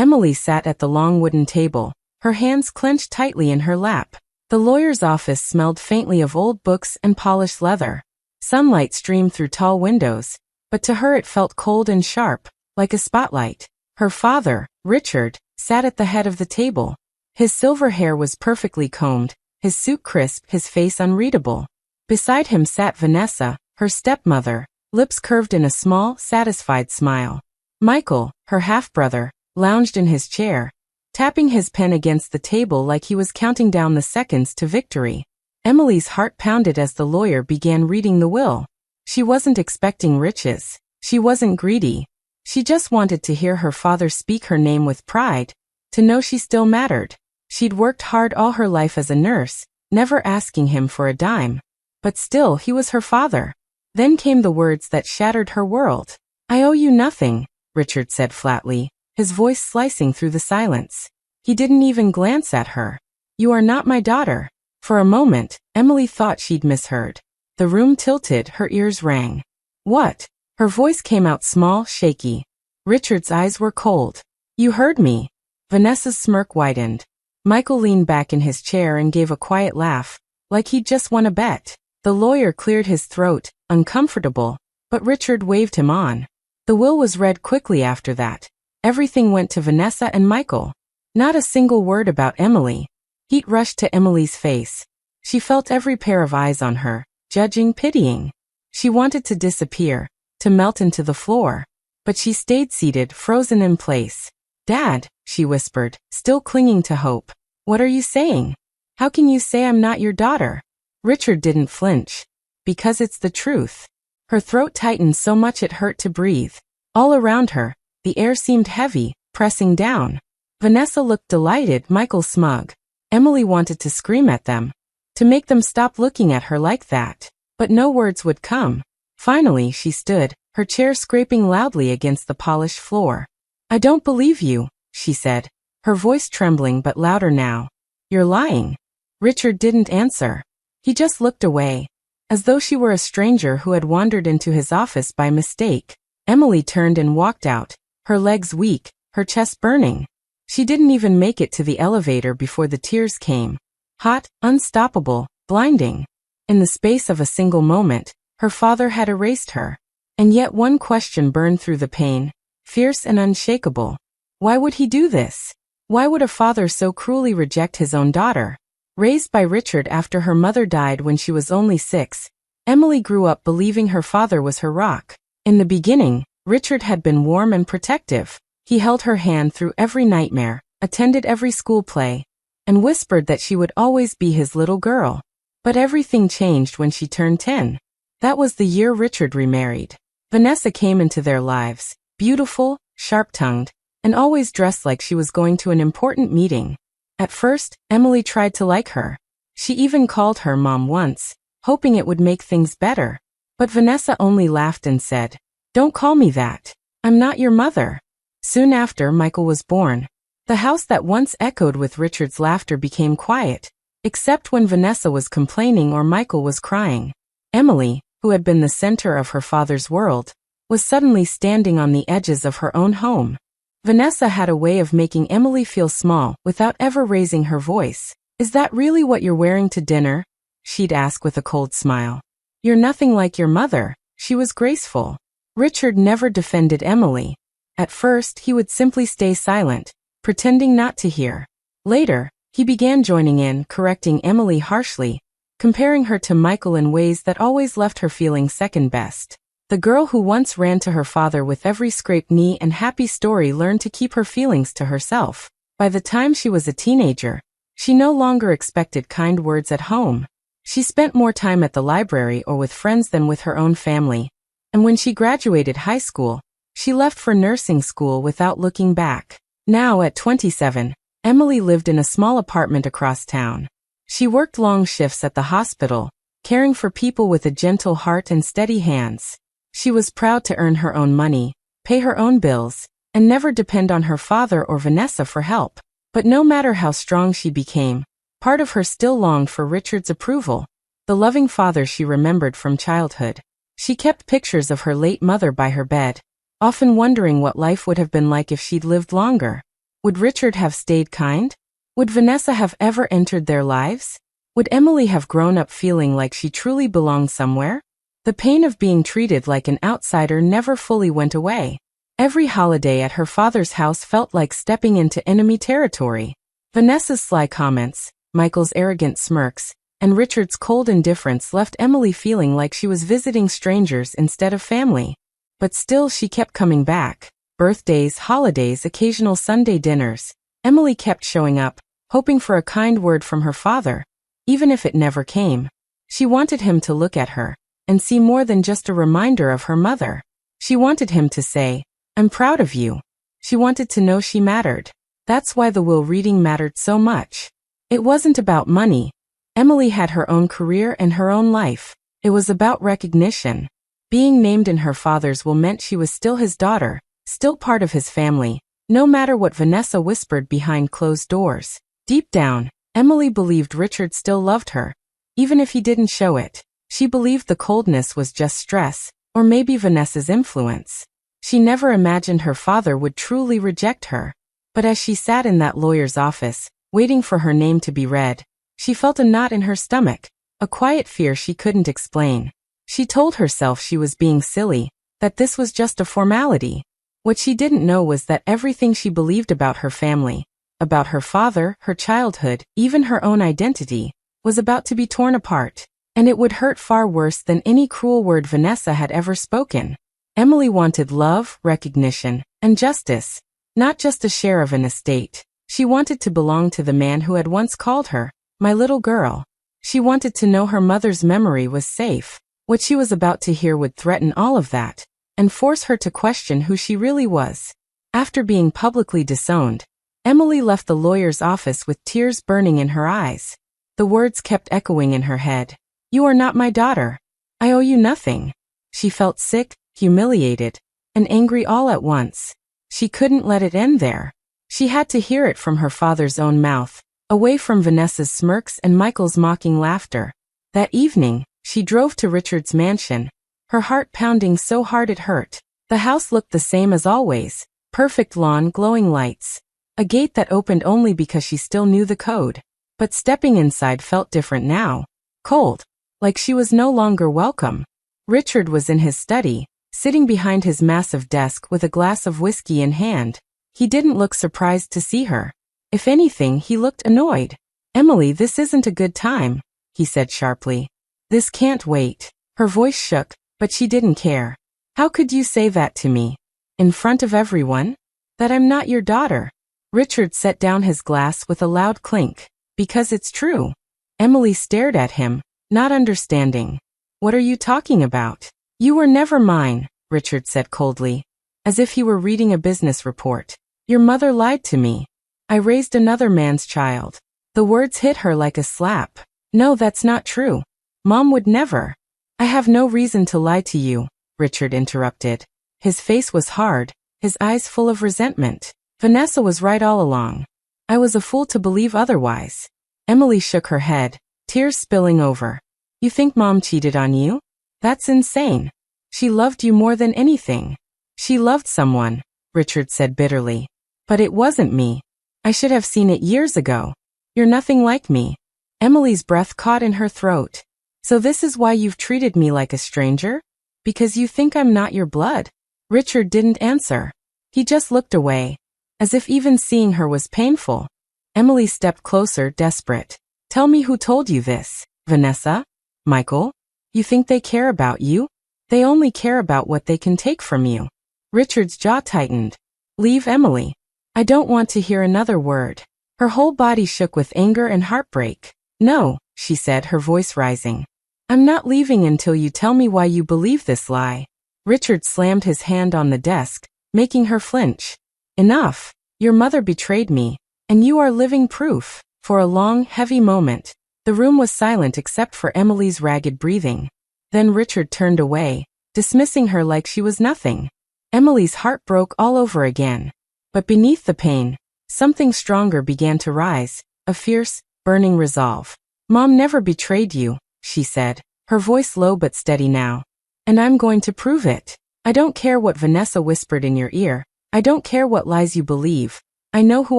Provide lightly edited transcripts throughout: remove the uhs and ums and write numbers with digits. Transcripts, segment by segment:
Emily sat at the long wooden table, her hands clenched tightly in her lap. The lawyer's office smelled faintly of old books and polished leather. Sunlight streamed through tall windows, but to her it felt cold and sharp, like a spotlight. Her father, Richard, sat at the head of the table. His silver hair was perfectly combed, his suit crisp, his face unreadable. Beside him sat Vanessa, her stepmother, lips curved in a small, satisfied smile. Michael, her half-brother, lounged in his chair, tapping his pen against the table like he was counting down the seconds to victory. Emily's heart pounded as the lawyer began reading the will. She wasn't expecting riches. She wasn't greedy. She just wanted to hear her father speak her name with pride, to know she still mattered. She'd worked hard all her life as a nurse, never asking him for a dime. But still, he was her father. Then came the words that shattered her world. "I owe you nothing," Richard said flatly, his voice slicing through the silence. He didn't even glance at her. "You are not my daughter." For a moment, Emily thought she'd misheard. The room tilted, her ears rang. "What?" Her voice came out small, shaky. Richard's eyes were cold. "You heard me." Vanessa's smirk widened. Michael leaned back in his chair and gave a quiet laugh, like he'd just won a bet. The lawyer cleared his throat, uncomfortable, but Richard waved him on. The will was read quickly after that. Everything went to Vanessa and Michael. Not a single word about Emily. Heat rushed to Emily's face. She felt every pair of eyes on her, judging, pitying. She wanted to disappear, to melt into the floor. But she stayed seated, frozen in place. "Dad," she whispered, still clinging to hope. "What are you saying? How can you say I'm not your daughter?" Richard didn't flinch. "Because it's the truth." Her throat tightened so much it hurt to breathe. All around her, the air seemed heavy, pressing down. Vanessa looked delighted, Michael smug. Emily wanted to scream at them, to make them stop looking at her like that. But no words would come. Finally, she stood, her chair scraping loudly against the polished floor. "I don't believe you," she said, her voice trembling but louder now. "You're lying." Richard didn't answer. He just looked away, as though she were a stranger who had wandered into his office by mistake. Emily turned and walked out, her legs weak, her chest burning. She didn't even make it to the elevator before the tears came. Hot, unstoppable, blinding. In the space of a single moment, her father had erased her. And yet one question burned through the pain, fierce and unshakable. Why would he do this? Why would a father so cruelly reject his own daughter? Raised by Richard after her mother died when she was only 6, Emily grew up believing her father was her rock. In the beginning, Richard had been warm and protective. He held her hand through every nightmare, attended every school play, and whispered that she would always be his little girl. But everything changed when she turned 10. That was the year Richard remarried. Vanessa came into their lives, beautiful, sharp-tongued, and always dressed like she was going to an important meeting. At first, Emily tried to like her. She even called her mom once, hoping it would make things better. But Vanessa only laughed and said, "Don't call me that. I'm not your mother." Soon after, Michael was born. The house that once echoed with Richard's laughter became quiet, except when Vanessa was complaining or Michael was crying. Emily, who had been the center of her father's world, was suddenly standing on the edges of her own home. Vanessa had a way of making Emily feel small without ever raising her voice. "Is that really what you're wearing to dinner?" she'd ask with a cold smile. "You're nothing like your mother." She was graceful. Richard never defended Emily. At first, he would simply stay silent, pretending not to hear. Later, he began joining in, correcting Emily harshly, comparing her to Michael in ways that always left her feeling second best. The girl who once ran to her father with every scraped knee and happy story learned to keep her feelings to herself. By the time she was a teenager, she no longer expected kind words at home. She spent more time at the library or with friends than with her own family. And when she graduated high school, she left for nursing school without looking back. Now, at 27, Emily lived in a small apartment across town. She worked long shifts at the hospital, caring for people with a gentle heart and steady hands. She was proud to earn her own money, pay her own bills, and never depend on her father or Vanessa for help. But no matter how strong she became, part of her still longed for Richard's approval, the loving father she remembered from childhood. She kept pictures of her late mother by her bed, often wondering what life would have been like if she'd lived longer. Would Richard have stayed kind? Would Vanessa have ever entered their lives? Would Emily have grown up feeling like she truly belonged somewhere? The pain of being treated like an outsider never fully went away. Every holiday at her father's house felt like stepping into enemy territory. Vanessa's sly comments, Michael's arrogant smirks, and Richard's cold indifference left Emily feeling like she was visiting strangers instead of family. But still she kept coming back. Birthdays, holidays, occasional Sunday dinners. Emily kept showing up, hoping for a kind word from her father. Even if it never came, she wanted him to look at her and see more than just a reminder of her mother. She wanted him to say, "I'm proud of you." She wanted to know she mattered. That's why the will reading mattered so much. It wasn't about money. Emily had her own career and her own life. It was about recognition. Being named in her father's will meant she was still his daughter, still part of his family, no matter what Vanessa whispered behind closed doors. Deep down, Emily believed Richard still loved her, even if he didn't show it. She believed the coldness was just stress, or maybe Vanessa's influence. She never imagined her father would truly reject her. But as she sat in that lawyer's office, waiting for her name to be read, she felt a knot in her stomach, a quiet fear she couldn't explain. She told herself she was being silly, that this was just a formality. What she didn't know was that everything she believed about her family, about her father, her childhood, even her own identity, was about to be torn apart. And it would hurt far worse than any cruel word Vanessa had ever spoken. Emily wanted love, recognition, and justice, not just a share of an estate. She wanted to belong to the man who had once called her, "my little girl." She wanted to know her mother's memory was safe. What she was about to hear would threaten all of that, and force her to question who she really was. After being publicly disowned, Emily left the lawyer's office with tears burning in her eyes. The words kept echoing in her head. "You are not my daughter. I owe you nothing." She felt sick, humiliated, and angry all at once. She couldn't let it end there. She had to hear it from her father's own mouth, away from Vanessa's smirks and Michael's mocking laughter. That evening, she drove to Richard's mansion, her heart pounding so hard it hurt. The house looked the same as always, perfect lawn, glowing lights, a gate that opened only because she still knew the code. But stepping inside felt different now. Cold. Like she was no longer welcome. Richard was in his study, sitting behind his massive desk with a glass of whiskey in hand. He didn't look surprised to see her. If anything, he looked annoyed. "Emily, this isn't a good time," he said sharply. "This can't wait." Her voice shook, but she didn't care. "How could you say that to me? In front of everyone? That I'm not your daughter?" Richard set down his glass with a loud clink. "Because it's true." Emily stared at him, not understanding. "What are you talking about?" "You were never mine," Richard said coldly, as if he were reading a business report. "Your mother lied to me. I raised another man's child." The words hit her like a slap. "No, that's not true. Mom would never." "I have no reason to lie to you," Richard interrupted. His face was hard, his eyes full of resentment. "Vanessa was right all along. I was a fool to believe otherwise." Emily shook her head, tears spilling over. "You think Mom cheated on you? That's insane. She loved you more than anything." "She loved someone," Richard said bitterly. "But it wasn't me. I should have seen it years ago. You're nothing like me." Emily's breath caught in her throat. "So this is why you've treated me like a stranger? Because you think I'm not your blood?" Richard didn't answer. He just looked away, as if even seeing her was painful. Emily stepped closer, desperate. "Tell me who told you this. Vanessa? Michael? You think they care about you? They only care about what they can take from you." Richard's jaw tightened. "Leave, Emily. I don't want to hear another word." Her whole body shook with anger and heartbreak. "No," she said, her voice rising. "I'm not leaving until you tell me why you believe this lie." Richard slammed his hand on the desk, making her flinch. "Enough. Your mother betrayed me, and you are living proof." For a long, heavy moment, the room was silent except for Emily's ragged breathing. Then Richard turned away, dismissing her like she was nothing. Emily's heart broke all over again. But beneath the pain, something stronger began to rise, a fierce, burning resolve. "Mom never betrayed you," she said, her voice low but steady now. "And I'm going to prove it. I don't care what Vanessa whispered in your ear. I don't care what lies you believe. I know who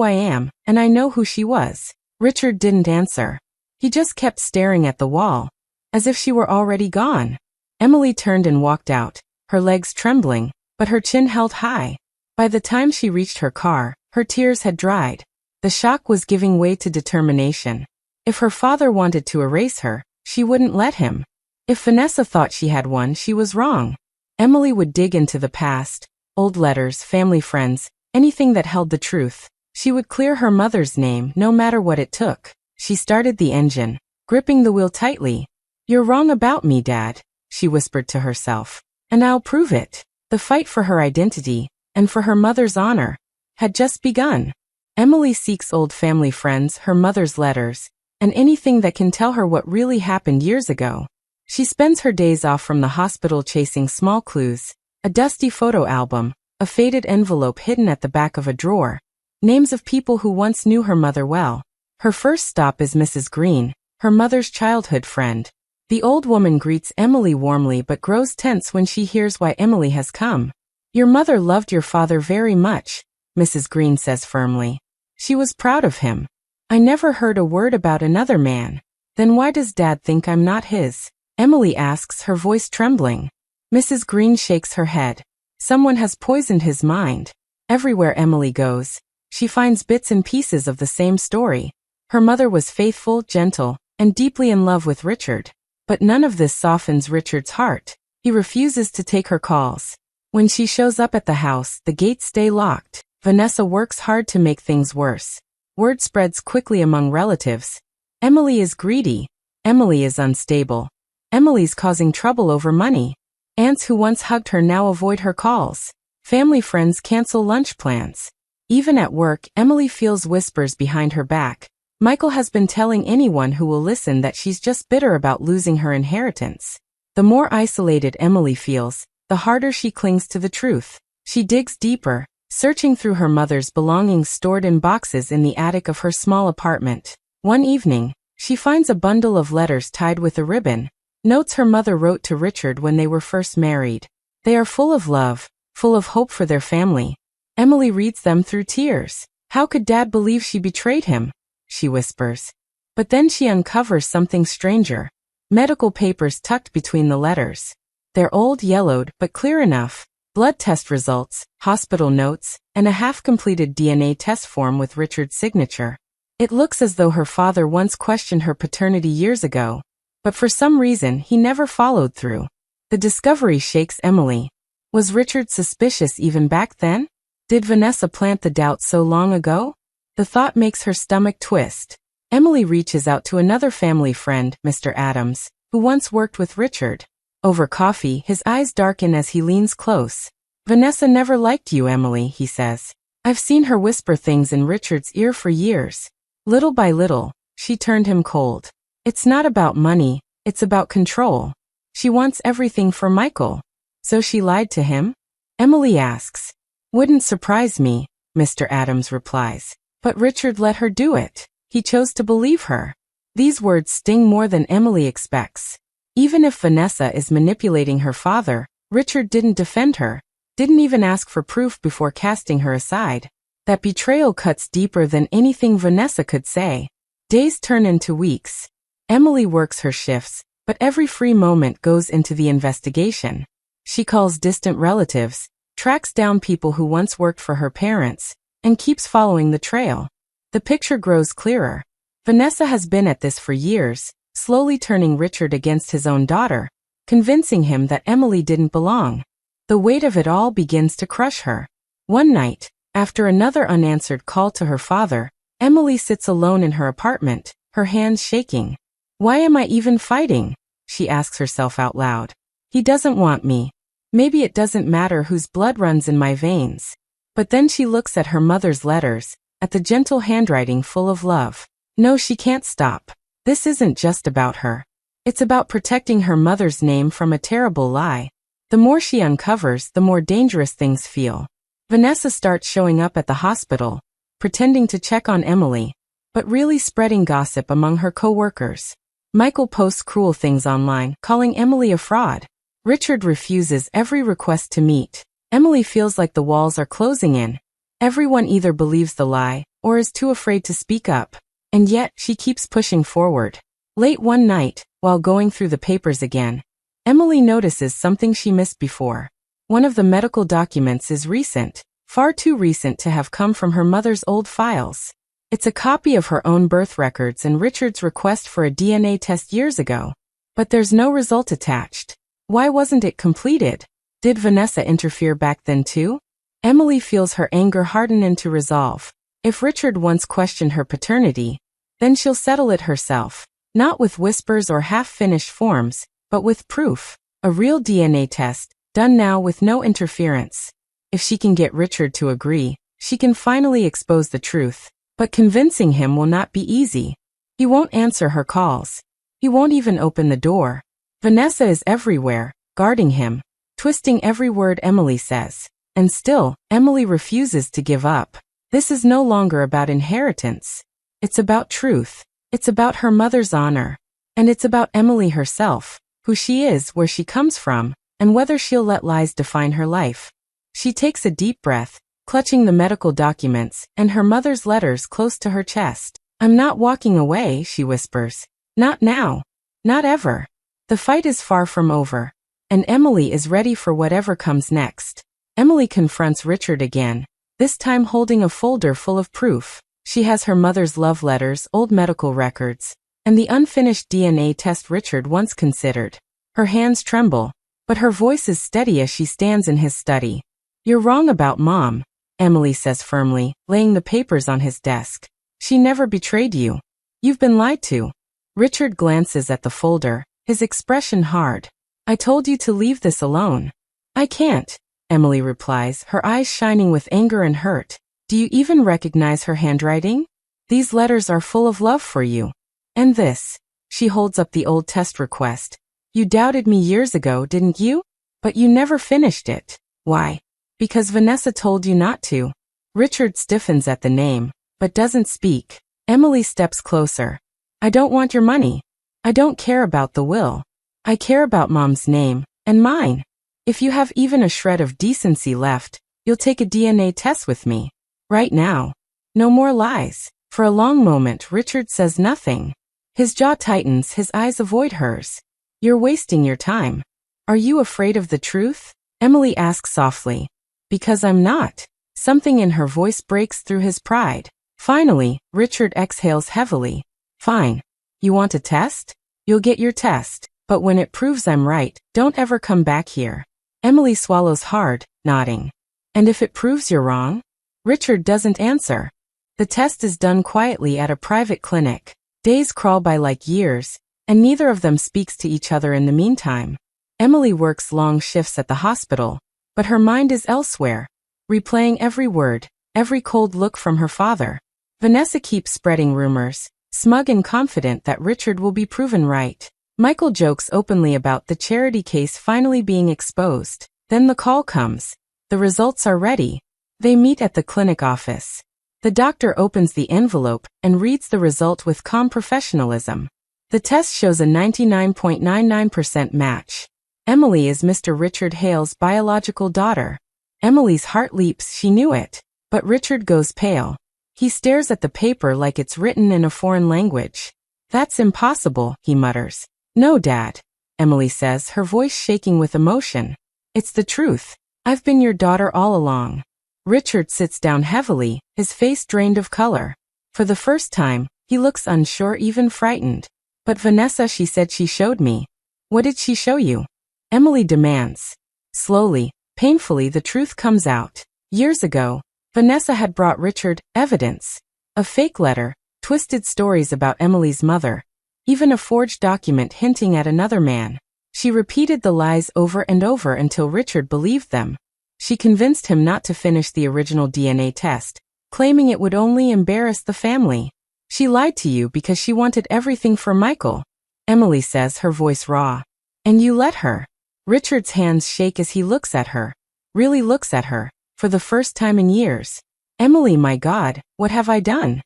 I am, and I know who she was. Richard didn't answer. He just kept staring at the wall, as if she were already gone. Emily turned and walked out, her legs trembling, but her chin held high. By the time she reached her car, her tears had dried. The shock was giving way to determination. If her father wanted to erase her, she wouldn't let him. If Vanessa thought she had one, she was wrong. Emily would dig into the past, old letters, family friends, anything that held the truth. She would clear her mother's name no matter what it took. She started the engine, gripping the wheel tightly. "You're wrong about me, Dad," she whispered to herself. "And I'll prove it." The fight for her identity, and for her mother's honor, had just begun. Emily seeks old family friends, her mother's letters, and anything that can tell her what really happened years ago. She spends her days off from the hospital chasing small clues, a dusty photo album, a faded envelope hidden at the back of a drawer, names of people who once knew her mother well. Her first stop is Mrs. Green, her mother's childhood friend. The old woman greets Emily warmly but grows tense when she hears why Emily has come. "Your mother loved your father very much," Mrs. Green says firmly. "She was proud of him. I never heard a word about another man." "Then why does Dad think I'm not his?" Emily asks, her voice trembling. Mrs. Green shakes her head. "Someone has poisoned his mind." Everywhere Emily goes, she finds bits and pieces of the same story. Her mother was faithful, gentle, and deeply in love with Richard. But none of this softens Richard's heart. He refuses to take her calls. When she shows up at the house, the gates stay locked. Vanessa works hard to make things worse. Word spreads quickly among relatives. Emily is greedy. Emily is unstable. Emily's causing trouble over money. Aunts who once hugged her now avoid her calls. Family friends cancel lunch plans. Even at work, Emily feels whispers behind her back. Michael has been telling anyone who will listen that she's just bitter about losing her inheritance. The more isolated Emily feels, the harder she clings to the truth. She digs deeper, searching through her mother's belongings stored in boxes in the attic of her small apartment. One evening, she finds a bundle of letters tied with a ribbon, notes her mother wrote to Richard when they were first married. They are full of love, full of hope for their family. Emily reads them through tears. "How could Dad believe she betrayed him?" she whispers. But then she uncovers something stranger. Medical papers tucked between the letters. They're old, yellowed, but clear enough. Blood test results, hospital notes, and a half-completed DNA test form with Richard's signature. It looks as though her father once questioned her paternity years ago, but for some reason he never followed through. The discovery shakes Emily. Was Richard suspicious even back then? Did Vanessa plant the doubt so long ago? The thought makes her stomach twist. Emily reaches out to another family friend, Mr. Adams, who once worked with Richard. Over coffee, his eyes darken as he leans close. "Vanessa never liked you, Emily," he says. "I've seen her whisper things in Richard's ear for years." Little by little, she turned him cold. It's not about money, it's about control. She wants everything for Michael. So she lied to him? Emily asks. "Wouldn't surprise me," Mr. Adams replies. But Richard let her do it. He chose to believe her. These words sting more than Emily expects. Even if Vanessa is manipulating her father, Richard didn't defend her, didn't even ask for proof before casting her aside. That betrayal cuts deeper than anything Vanessa could say. Days turn into weeks. Emily works her shifts, but every free moment goes into the investigation. She calls distant relatives, tracks down people who once worked for her parents, and keeps following the trail. The picture grows clearer. Vanessa has been at this for years, slowly turning Richard against his own daughter, convincing him that Emily didn't belong. The weight of it all begins to crush her. One night, after another unanswered call to her father, Emily sits alone in her apartment, her hands shaking. "Why am I even fighting?" she asks herself out loud. "He doesn't want me. Maybe it doesn't matter whose blood runs in my veins." But then she looks at her mother's letters, at the gentle handwriting full of love. No, she can't stop. This isn't just about her. It's about protecting her mother's name from a terrible lie. The more she uncovers, the more dangerous things feel. Vanessa starts showing up at the hospital, pretending to check on Emily, but really spreading gossip among her co-workers. Michael posts cruel things online, calling Emily a fraud. Richard refuses every request to meet. Emily feels like the walls are closing in. Everyone either believes the lie or is too afraid to speak up. And yet, she keeps pushing forward. Late one night, while going through the papers again, Emily notices something she missed before. One of the medical documents is recent, far too recent to have come from her mother's old files. It's a copy of her own birth records and Richard's request for a DNA test years ago. But there's no result attached. Why wasn't it completed? Did Vanessa interfere back then too? Emily feels her anger harden into resolve. If Richard once questioned her paternity, then she'll settle it herself. Not with whispers or half-finished forms, but with proof. A real DNA test, done now with no interference. If she can get Richard to agree, she can finally expose the truth. But convincing him will not be easy. He won't answer her calls. He won't even open the door. Vanessa is everywhere, guarding him, twisting every word Emily says. And still, Emily refuses to give up. This is no longer about inheritance. It's about truth. It's about her mother's honor. And it's about Emily herself, who she is, where she comes from, and whether she'll let lies define her life. She takes a deep breath, clutching the medical documents and her mother's letters close to her chest. "I'm not walking away," she whispers. "Not now. Not ever." The fight is far from over, and Emily is ready for whatever comes next. Emily confronts Richard again, this time holding a folder full of proof. She has her mother's love letters, old medical records, and the unfinished DNA test Richard once considered. Her hands tremble, but her voice is steady as she stands in his study. "You're wrong about Mom," Emily says firmly, laying the papers on his desk. "She never betrayed you. You've been lied to." Richard glances at the folder, his expression hard. "I told you to leave this alone." "I can't," Emily replies, her eyes shining with anger and hurt. "Do you even recognize her handwriting? These letters are full of love for you. And this." She holds up the old test request. "You doubted me years ago, didn't you? But you never finished it. Why? Because Vanessa told you not to." Richard stiffens at the name, but doesn't speak. Emily steps closer. "I don't want your money. I don't care about the will. I care about Mom's name, and mine. If you have even a shred of decency left, you'll take a DNA test with me. Right now. No more lies." For a long moment, Richard says nothing. His jaw tightens, his eyes avoid hers. "You're wasting your time. Are you afraid of the truth?" Emily asks softly. "Because I'm not." Something in her voice breaks through his pride. Finally, Richard exhales heavily. "Fine. You want a test? You'll get your test. But when it proves I'm right, don't ever come back here." Emily swallows hard, nodding. "And if it proves you're wrong?" Richard doesn't answer. The test is done quietly at a private clinic. Days crawl by like years, and neither of them speaks to each other in the meantime. Emily works long shifts at the hospital, but her mind is elsewhere, replaying every word, every cold look from her father. Vanessa keeps spreading rumors, smug and confident that Richard will be proven right. Michael jokes openly about the charity case finally being exposed. Then the call comes. The results are ready. They meet at the clinic office. The doctor opens the envelope and reads the result with calm professionalism. The test shows a 99.99% match. Emily is Mr. Richard Hale's biological daughter. Emily's heart leaps, she knew it. But Richard goes pale. He stares at the paper like it's written in a foreign language. "That's impossible," he mutters. "No, Dad," Emily says, her voice shaking with emotion. "It's the truth. I've been your daughter all along." Richard sits down heavily, his face drained of color. For the first time, he looks unsure, even frightened. "But Vanessa, she said she showed me." "What did she show you?" Emily demands. Slowly, painfully, the truth comes out. Years ago, Vanessa had brought Richard evidence. A fake letter, twisted stories about Emily's mother, even a forged document hinting at another man. She repeated the lies over and over until Richard believed them. She convinced him not to finish the original DNA test, claiming it would only embarrass the family. "She lied to you because she wanted everything for Michael," Emily says, her voice raw. "And you let her." Richard's hands shake as he looks at her. Really looks at her, for the first time in years. "Emily, my God, what have I done?"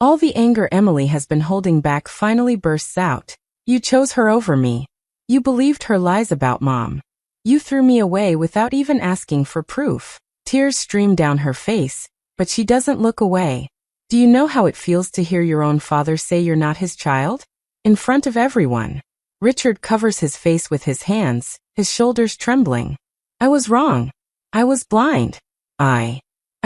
All the anger Emily has been holding back finally bursts out. "You chose her over me. You believed her lies about Mom. You threw me away without even asking for proof." Tears stream down her face, but she doesn't look away. Do you know how it feels to hear your own father say you're not his child? In front of everyone. Richard covers his face with his hands, his shoulders trembling. I was wrong. I was blind. I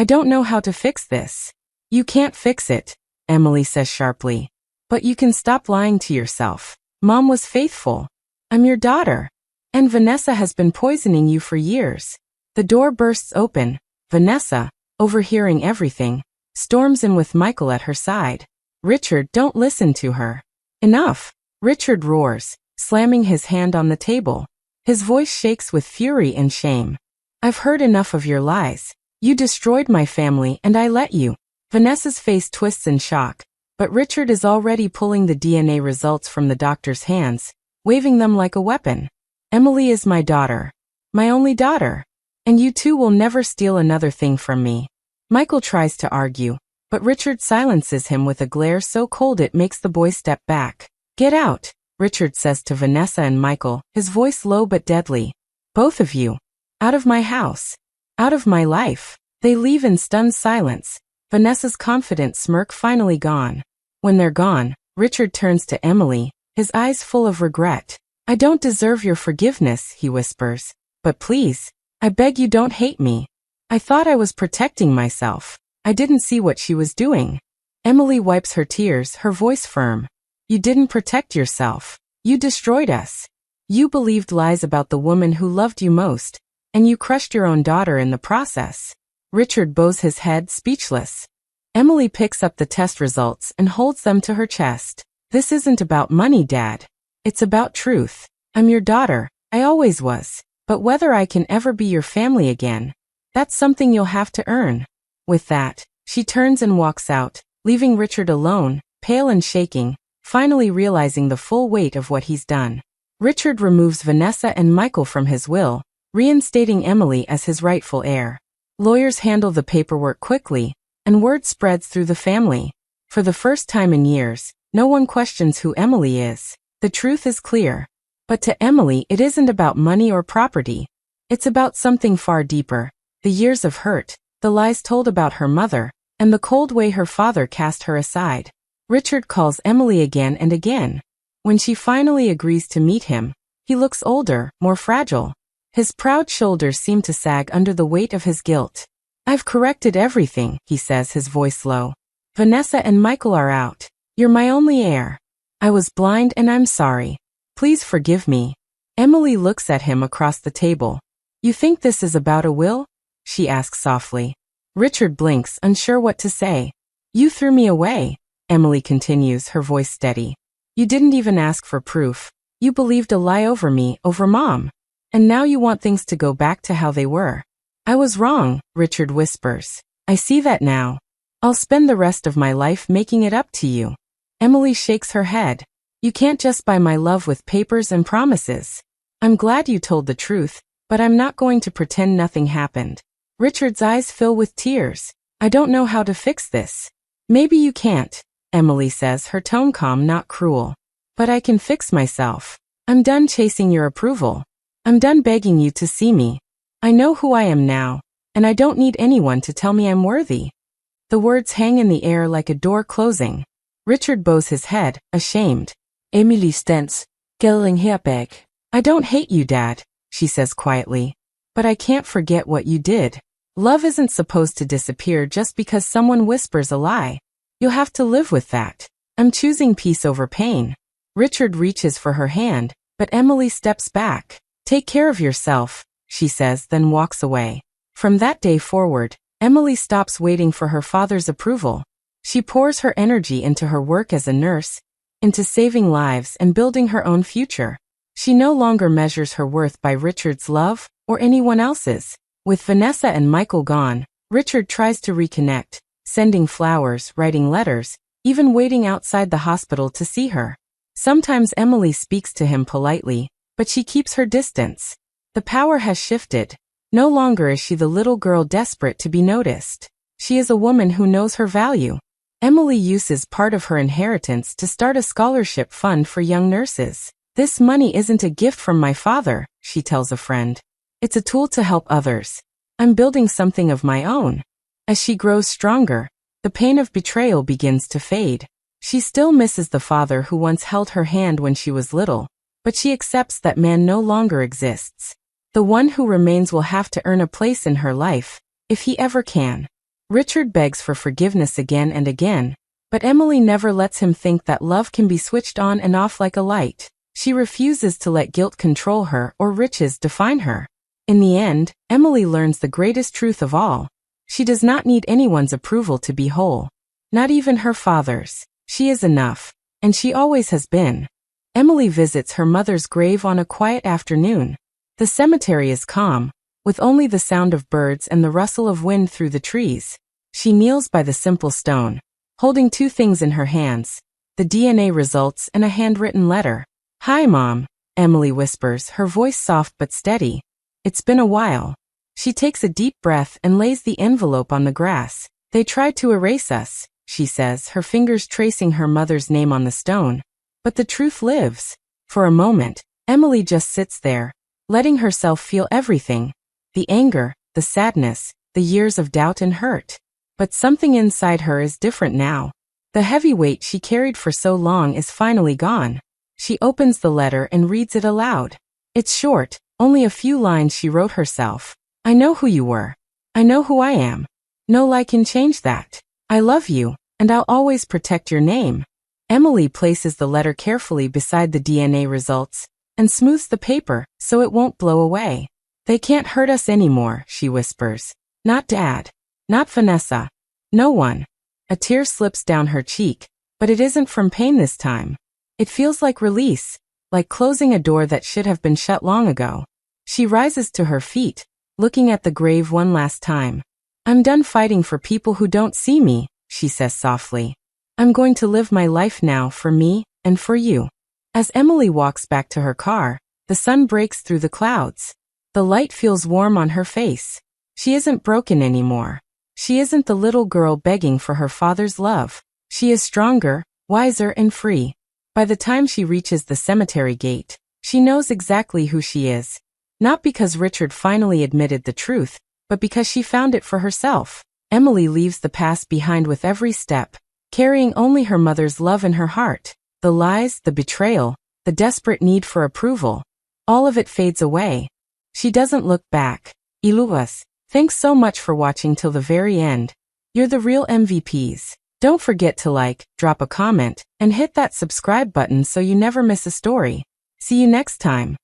don't know how to fix this. You can't fix it, Emily says sharply. But you can stop lying to yourself. Mom was faithful. I'm your daughter. And Vanessa has been poisoning you for years. The door bursts open. Vanessa, overhearing everything, storms in with Michael at her side. Richard, don't listen to her. Enough, Richard roars, slamming his hand on the table. His voice shakes with fury and shame. I've heard enough of your lies. You destroyed my family and I let you. Vanessa's face twists in shock, but Richard is already pulling the DNA results from the doctor's hands, waving them like a weapon. Emily is my daughter. My only daughter. And you two will never steal another thing from me. Michael tries to argue, but Richard silences him with a glare so cold it makes the boy step back. Get out, Richard says to Vanessa and Michael, his voice low but deadly. Both of you. Out of my house. Out of my life. They leave in stunned silence, Vanessa's confident smirk finally gone. When they're gone, Richard turns to Emily, his eyes full of regret. I don't deserve your forgiveness, he whispers. But please, I beg you don't hate me. I thought I was protecting myself. I didn't see what she was doing. Emily wipes her tears, her voice firm. You didn't protect yourself. You destroyed us. You believed lies about the woman who loved you most, and you crushed your own daughter in the process. Richard bows his head, speechless. Emily picks up the test results and holds them to her chest. This isn't about money, Dad. It's about truth. I'm your daughter. I always was. But whether I can ever be your family again, that's something you'll have to earn. With that, she turns and walks out, leaving Richard alone, pale and shaking, finally realizing the full weight of what he's done. Richard removes Vanessa and Michael from his will, reinstating Emily as his rightful heir. Lawyers handle the paperwork quickly, and word spreads through the family. For the first time in years, no one questions who Emily is. The truth is clear. But to Emily, it isn't about money or property. It's about something far deeper. The years of hurt, the lies told about her mother, and the cold way her father cast her aside. Richard calls Emily again and again. When she finally agrees to meet him, he looks older, more fragile. His proud shoulders seem to sag under the weight of his guilt. I've corrected everything, he says, his voice low. Vanessa and Michael are out. You're my only heir. I was blind and I'm sorry. Please forgive me. Emily looks at him across the table. You think this is about a will? She asks softly. Richard blinks, unsure what to say. You threw me away, Emily continues, her voice steady. You didn't even ask for proof. You believed a lie over me, over Mom. And now you want things to go back to how they were. I was wrong, Richard whispers. I see that now. I'll spend the rest of my life making it up to you. Emily shakes her head. You can't just buy my love with papers and promises. I'm glad you told the truth, but I'm not going to pretend nothing happened. Richard's eyes fill with tears. I don't know how to fix this. Maybe you can't, Emily says, her tone calm, not cruel. But I can fix myself. I'm done chasing your approval. I'm done begging you to see me. I know who I am now, and I don't need anyone to tell me I'm worthy. The words hang in the air like a door closing. Richard bows his head, ashamed. Emily stents, gelling herbæk. I don't hate you, Dad, she says quietly. But I can't forget what you did. Love isn't supposed to disappear just because someone whispers a lie. You'll have to live with that. I'm choosing peace over pain. Richard reaches for her hand, but Emily steps back. Take care of yourself, she says, then walks away. From that day forward, Emily stops waiting for her father's approval. She pours her energy into her work as a nurse, into saving lives and building her own future. She no longer measures her worth by Richard's love or anyone else's. With Vanessa and Michael gone, Richard tries to reconnect, sending flowers, writing letters, even waiting outside the hospital to see her. Sometimes Emily speaks to him politely, but she keeps her distance. The power has shifted. No longer is she the little girl desperate to be noticed. She is a woman who knows her value. Emily uses part of her inheritance to start a scholarship fund for young nurses. This money isn't a gift from my father, she tells a friend. It's a tool to help others. I'm building something of my own. As she grows stronger, the pain of betrayal begins to fade. She still misses the father who once held her hand when she was little, but she accepts that man no longer exists. The one who remains will have to earn a place in her life, if he ever can. Richard begs for forgiveness again and again, but Emily never lets him think that love can be switched on and off like a light. She refuses to let guilt control her or riches define her. In the end, Emily learns the greatest truth of all. She does not need anyone's approval to be whole. Not even her father's. She is enough, and she always has been. Emily visits her mother's grave on a quiet afternoon. The cemetery is calm, with only the sound of birds and the rustle of wind through the trees. She kneels by the simple stone, holding two things in her hands, the DNA results and a handwritten letter. "Hi, Mom," Emily whispers, her voice soft but steady. "It's been a while." She takes a deep breath and lays the envelope on the grass. "They tried to erase us," she says, her fingers tracing her mother's name on the stone. But the truth lives. For a moment, Emily just sits there, letting herself feel everything. The anger, the sadness, the years of doubt and hurt. But something inside her is different now. The heavy weight she carried for so long is finally gone. She opens the letter and reads it aloud. It's short, only a few lines she wrote herself. "I know who you were. I know who I am. No lie can change that. I love you, and I'll always protect your name." Emily places the letter carefully beside the DNA results and smooths the paper so it won't blow away. "They can't hurt us anymore," she whispers. "Not Dad. Not Vanessa. No one." A tear slips down her cheek, but it isn't from pain this time. It feels like release, like closing a door that should have been shut long ago. She rises to her feet, looking at the grave one last time. "I'm done fighting for people who don't see me," she says softly. "I'm going to live my life now for me and for you." As Emily walks back to her car, the sun breaks through the clouds. The light feels warm on her face. She isn't broken anymore. She isn't the little girl begging for her father's love. She is stronger, wiser, and free. By the time she reaches the cemetery gate, she knows exactly who she is. Not because Richard finally admitted the truth, but because she found it for herself. Emily leaves the past behind with every step, carrying only her mother's love in her heart. The lies, the betrayal, the desperate need for approval. All of it fades away. She doesn't look back. Iluwas, thanks so much for watching till the very end. You're the real MVPs. Don't forget to like, drop a comment, and hit that subscribe button so you never miss a story. See you next time.